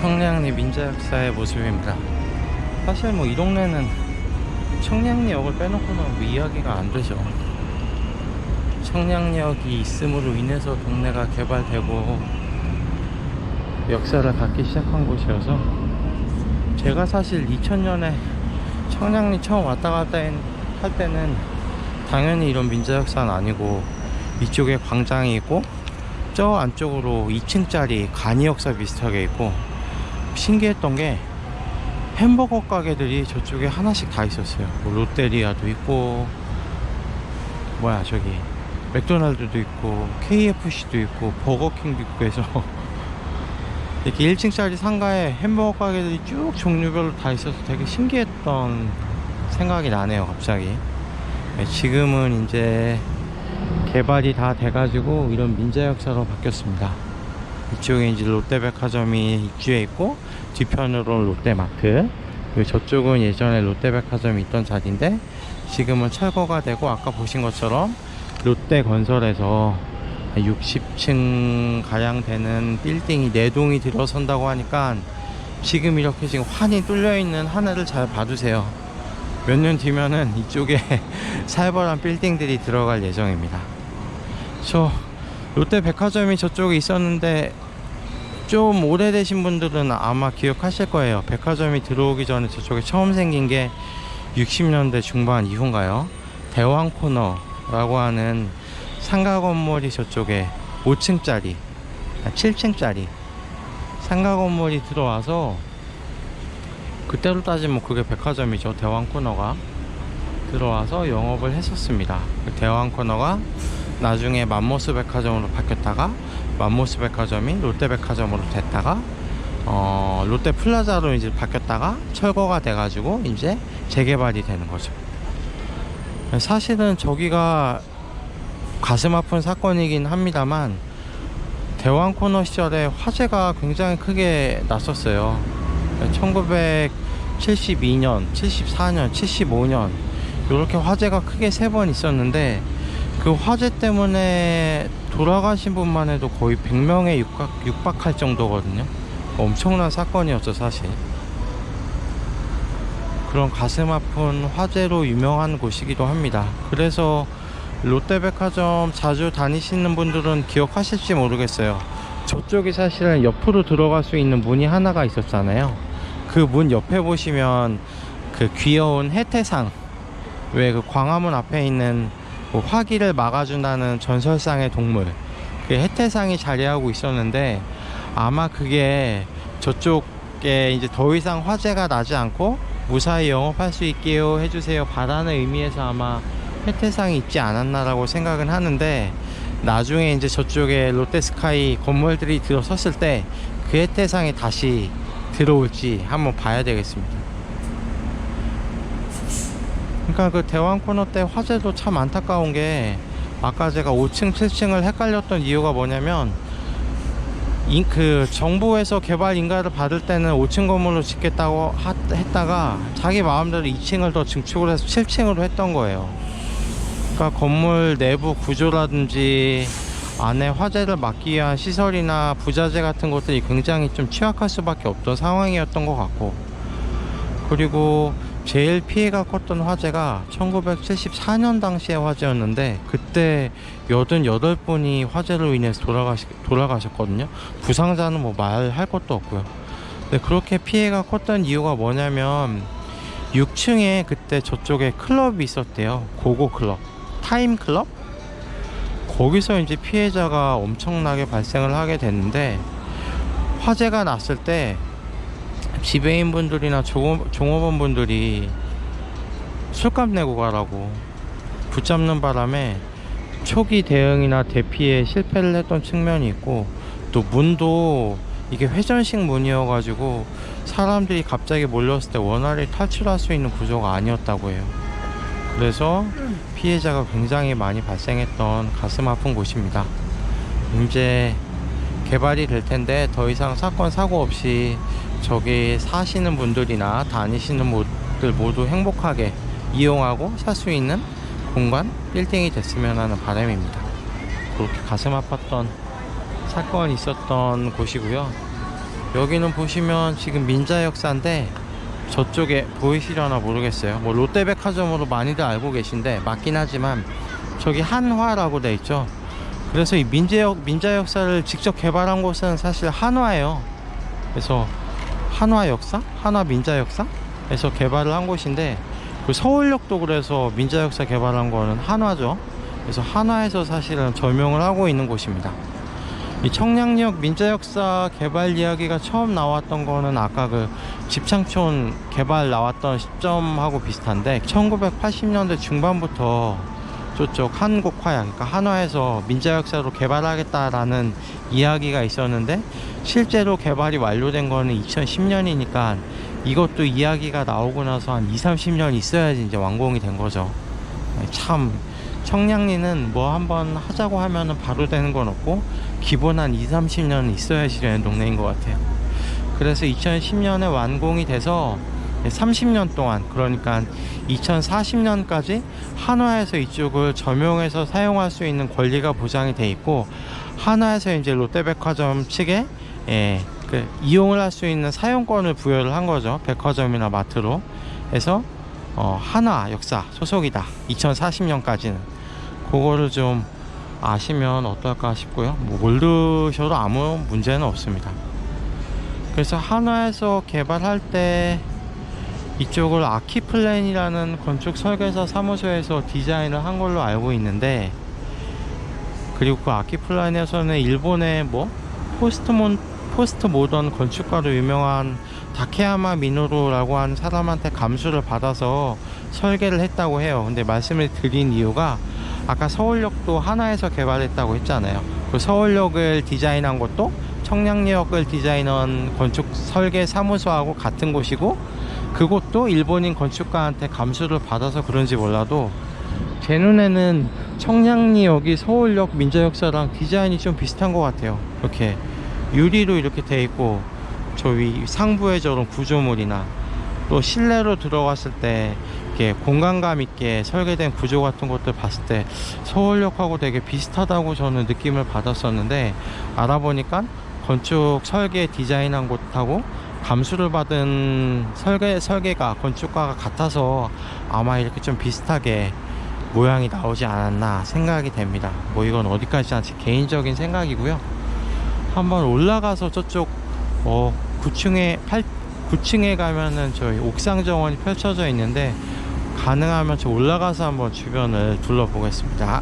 청량리 민자역사의 모습입니다. 사실 뭐 이 동네는 청량리역을 빼놓고는 뭐 이야기가 안 되죠. 청량리역이 있음으로 인해서 동네가 개발되고 역사를 갖기 시작한 곳이어서, 제가 사실 2000년에 청량리 처음 왔다 갔다 할 때는 당연히 이런 민자역사는 아니고, 이쪽에 광장이 있고 저 안쪽으로 2층짜리 간이역사 비슷하게 있고, 신기했던 게 햄버거 가게들이 저쪽에 하나씩 다 있었어요. 뭐 롯데리아도 있고, 저기 맥도날드도 있고 KFC도 있고 버거킹도 있고 해서 이렇게 1층짜리 상가에 햄버거 가게들이 쭉 종류별로 다 있어서 되게 신기했던 생각이 나네요, 갑자기. 지금은 이제 개발이 다 돼가지고 이런 민자역사로 바뀌었습니다. 이쪽에 이제 롯데백화점이 입주해 있고, 뒤편으로는 롯데마트, 그리고 저쪽은 예전에 롯데백화점이 있던 자리인데 지금은 철거가 되고, 아까 보신 것처럼 롯데건설에서 60층 가량 되는 빌딩이 4동이 들어선다고 하니까, 지금 이렇게 지금 환히 뚫려 있는 하늘을 잘 봐두세요. 몇 년 뒤면은 이쪽에 살벌한 빌딩들이 들어갈 예정입니다. 롯데백화점이 저쪽에 있었는데, 좀 오래되신 분들은 아마 기억하실 거예요. 백화점이 들어오기 전에 저쪽에 처음 생긴 게 60년대 중반 이후인가요? 대왕코너라고 하는 상가 건물이 저쪽에 5층짜리, 7층짜리 상가 건물이 들어와서, 그때로 따지면 그게 백화점이죠. 대왕코너가 들어와서 영업을 했었습니다. 그 대왕코너가 나중에 맘모스 백화점으로 바뀌었다가, 맘모스 백화점이 롯데백화점으로 됐다가, 롯데플라자로 이제 바뀌었다가 철거가 돼가지고 이제 재개발이 되는 거죠. 사실은 저기가 가슴 아픈 사건이긴 합니다만, 대왕코너 시절에 화재가 굉장히 크게 났었어요. 1972년, 74년, 75년 이렇게 화재가 크게 3번 있었는데, 그 화재 때문에 돌아가신 분만 해도 거의 100명에 육박할 정도거든요. 엄청난 사건이었죠, 사실. 그런 가슴 아픈 화재로 유명한 곳이기도 합니다. 그래서 롯데백화점 자주 다니시는 분들은 기억하실지 모르겠어요. 저쪽이 사실은 옆으로 들어갈 수 있는 문이 하나가 있었잖아요. 그 문 옆에 보시면 그 귀여운 해태상, 왜 그 광화문 앞에 있는 그 화기를 막아준다는 전설상의 동물, 그 해태상이 자리하고 있었는데, 아마 그게 저쪽에 이제 더 이상 화재가 나지 않고 무사히 영업할 수 있게요 해주세요 바라는 의미에서 아마 해태상이 있지 않았나라고 생각은 하는데, 나중에 이제 저쪽에 롯데스카이 건물들이 들어섰을 때 그 해태상이 다시 들어올지 한번 봐야 되겠습니다. 그러니까 그 대왕코너 때 화재도 참 안타까운 게, 아까 제가 5층 7층을 헷갈렸던 이유가 뭐냐면, 그 정부에서 개발 인가를 받을 때는 5층 건물로 짓겠다고 했다가 자기 마음대로 2층을 더 증축을 해서 7층으로 했던 거예요. 그러니까 건물 내부 구조라든지 안에 화재를 막기 위한 시설이나 부자재 같은 것들이 굉장히 좀 취약할 수밖에 없던 상황이었던 것 같고, 그리고 제일 피해가 컸던 화재가 1974년 당시의 화재였는데, 그때 88분이 화재로 인해서 돌아가셨거든요. 부상자는 뭐 말할 것도 없고요. 근데 그렇게 피해가 컸던 이유가 뭐냐면, 6층에 그때 저쪽에 클럽이 있었대요. 고고 클럽, 타임 클럽? 거기서 이제 피해자가 엄청나게 발생을 하게 됐는데, 화재가 났을 때 지배인분들이나 종업원분들이 술값 내고 가라고 붙잡는 바람에 초기 대응이나 대피에 실패를 했던 측면이 있고, 또 문도 이게 회전식 문이어가지고 사람들이 갑자기 몰렸을 때 원활히 탈출할 수 있는 구조가 아니었다고 해요. 그래서 피해자가 굉장히 많이 발생했던 가슴 아픈 곳입니다. 이제 개발이 될 텐데 더 이상 사건 사고 없이 저기 사시는 분들이나 다니시는 분들 모두 행복하게 이용하고 살 수 있는 공간, 빌딩이 됐으면 하는 바람입니다. 그렇게 가슴 아팠던 사건이 있었던 곳이고요. 여기는 보시면 지금 민자역사인데 저쪽에 보이시려나 모르겠어요. 뭐 롯데백화점으로 많이들 알고 계신데 맞긴 하지만 저기 한화라고 돼 있죠. 그래서 이 민자역사를 직접 개발한 곳은 사실 한화예요. 그래서 한화역사? 한화민자역사에서 개발을 한 곳인데, 그 서울역도 그래서 민자역사 개발한 거는 한화죠. 그래서 한화에서 사실은 점용을 하고 있는 곳입니다. 이 청량리역 민자역사 개발 이야기가 처음 나왔던 거는 아까 그 집창촌 개발 나왔던 시점하고 비슷한데, 1980년대 중반부터 저쪽 한국화약, 그러니까 한화에서 민자역사로 개발하겠다라는 이야기가 있었는데, 실제로 개발이 완료된 거는 2010년이니까 이것도 이야기가 나오고 나서 한 20-30년 있어야지 이제 완공이 된 거죠. 참 청량리는 뭐 한번 하자고 하면은 바로 되는 건 없고 기본 한 20-30년 있어야지 되는 동네인 것 같아요. 그래서 2010년에 완공이 돼서 30년 동안, 그러니까 2040년까지 한화에서 이쪽을 점용해서 사용할 수 있는 권리가 보장이 돼 있고, 한화에서 이제 롯데백화점 측에 그 이용을 할 수 있는 사용권을 부여를 한 거죠. 백화점이나 마트로 해서 한화 역사 소속이다, 2040년까지는. 그거를 좀 아시면 어떨까 싶고요. 뭐 모르셔도 아무 문제는 없습니다. 그래서 한화에서 개발할 때 이쪽을 아키플랜이라는 건축 설계사 사무소에서 디자인을 한 걸로 알고 있는데, 그리고 그 아키플랜에서는 일본의 뭐 포스트 모던 건축가로 유명한 다케야마 미노루라고 하는 사람한테 감수를 받아서 설계를 했다고 해요. 근데 말씀을 드린 이유가 아까 서울역도 한화에서 개발했다고 했잖아요. 그 서울역을 디자인한 것도 청량리역을 디자인한 건축 설계 사무소하고 같은 곳이고, 그곳도 일본인 건축가한테 감수를 받아서 그런지 몰라도 제 눈에는 청량리역이 서울역 민자역사랑 디자인이 좀 비슷한 것 같아요. 이렇게 유리로 이렇게 돼 있고, 저 위 상부에 저런 구조물이나 또 실내로 들어갔을 때 이렇게 공간감 있게 설계된 구조 같은 것들 봤을 때 서울역하고 되게 비슷하다고 저는 느낌을 받았었는데, 알아보니까 건축 설계 디자인한 곳하고 감수를 받은 설계가 건축가가 같아서 아마 이렇게 좀 비슷하게 모양이 나오지 않았나 생각이 됩니다. 뭐 이건 어디까지나 제 개인적인 생각이고요. 한번 올라가서 저쪽 9층에 가면은 저희 옥상 정원이 펼쳐져 있는데, 가능하면 저 올라가서 한번 주변을 둘러보겠습니다.